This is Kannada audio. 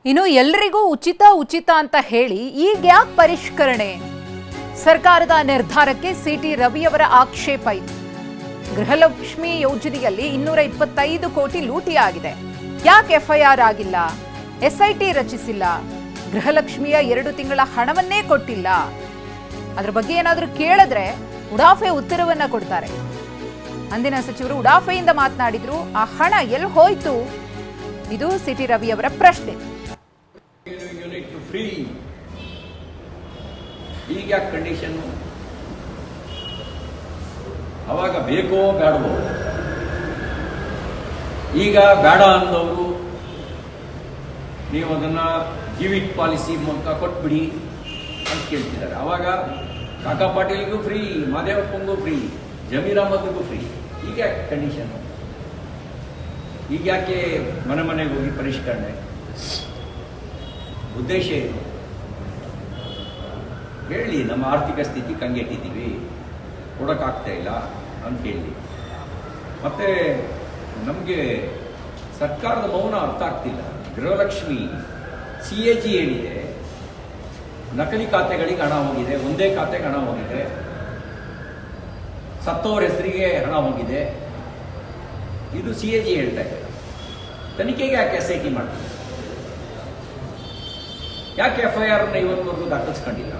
ಇನ್ನು ಎಲ್ರಿಗೂ ಉಚಿತ ಉಚಿತ ಅಂತ ಹೇಳಿ ಈಗ ಯಾಕೆ ಪರಿಷ್ಕರಣೆ? ಸರ್ಕಾರದ ನಿರ್ಧಾರಕ್ಕೆ ಸಿಟಿ ರವಿಯವರ ಆಕ್ಷೇಪ ಇದೆ. ಗೃಹಲಕ್ಷ್ಮಿ ಯೋಜನೆಯಲ್ಲಿ 225 ಕೋಟಿ ಲೂಟಿಯಾಗಿದೆ. ಯಾಕೆ ಎಫ್ಐಆರ್ ಆಗಿಲ್ಲ? ಎಸ್ಐಟಿ ರಚಿಸಿಲ್ಲ? ಗೃಹಲಕ್ಷ್ಮಿಯ 2 ತಿಂಗಳ ಹಣವನ್ನೇ ಕೊಟ್ಟಿಲ್ಲ? ಅದರ ಬಗ್ಗೆ ಏನಾದರೂ ಕೇಳಿದ್ರೆ ಉಡಾಫೆ ಉತ್ತರವನ್ನ ಕೊಡ್ತಾರೆ. ಅಂದಿನ ಸಚಿವರು ಉಡಾಫೆಯಿಂದ ಮಾತನಾಡಿದ್ರು. ಆ ಹಣ ಎಲ್ಲಿ ಹೋಯ್ತು? ಇದು ಸಿಟಿ ರವಿಯವರ ಪ್ರಶ್ನೆ. ಫ್ರೀ ಈಗ ಯಾಕೆ ಕಂಡೀಷನ್? ಅವಾಗ ಬೇಕೋ ಬೇಡವೋ? ಈಗ ಬೇಡ ಅಂದವರು ನೀವು ಅದನ್ನ ಗಿವಿಟ್ ಪಾಲಿಸಿ ಮೂಲಕ ಕೊಟ್ಬಿಡಿ ಅಂತ ಕೇಳ್ತಿದ್ದಾರೆ. ಅವಾಗ ಕಾಕಾ ಪಾಟೀಲ್ಗೂ ಫ್ರೀ, ಮಾದೇವಪ್ಪಂಗೂ ಫ್ರೀ, ಜಮೀರ್ ಅಹಮದ್ಗೂ ಫ್ರೀ. ಈಗ ಯಾಕೆ ಕಂಡೀಷನ್? ಈಗ ಯಾಕೆ ಮನೆ ಮನೆಗೆ ಹೋಗಿ ಪರಿಷ್ಕರಣೆ? ಉದ್ದೇಶ ಏನು ಹೇಳಿ. ನಮ್ಮ ಆರ್ಥಿಕ ಸ್ಥಿತಿ ಕಂಗೆಟ್ಟಿದ್ದೀವಿ, ಕೊಡೋಕ್ಕಾಗ್ತಾ ಇಲ್ಲ ಅಂತ ಹೇಳಿ. ಮತ್ತೆ ನಮಗೆ ಸರ್ಕಾರದ ಮೌನ ಅರ್ಥ ಆಗ್ತಿಲ್ಲ. ಗೃಹಲಕ್ಷ್ಮಿ CAG ಹೇಳಿದೆ, ನಕಲಿ ಖಾತೆಗಳಿಗೆ ಹಣ ಹೋಗಿದೆ, ಒಂದೇ ಖಾತೆಗೆ ಹಣ ಹೋಗಿದೆ, ಸತ್ತವರ ಹೆಸರಿಗೆ ಹಣ ಹೋಗಿದೆ. ಇದು CAG ಹೇಳ್ತಾ ಇದೆ. ತನಿಖೆಗೆ ಯಾಕೆ SIT ಮಾಡ್ತಿದೆ? ಯಾಕೆ FIR ಇವತ್ತವರೆಗೂ ದಾಖಲಿಸ್ಕೊಂಡಿಲ್ಲ?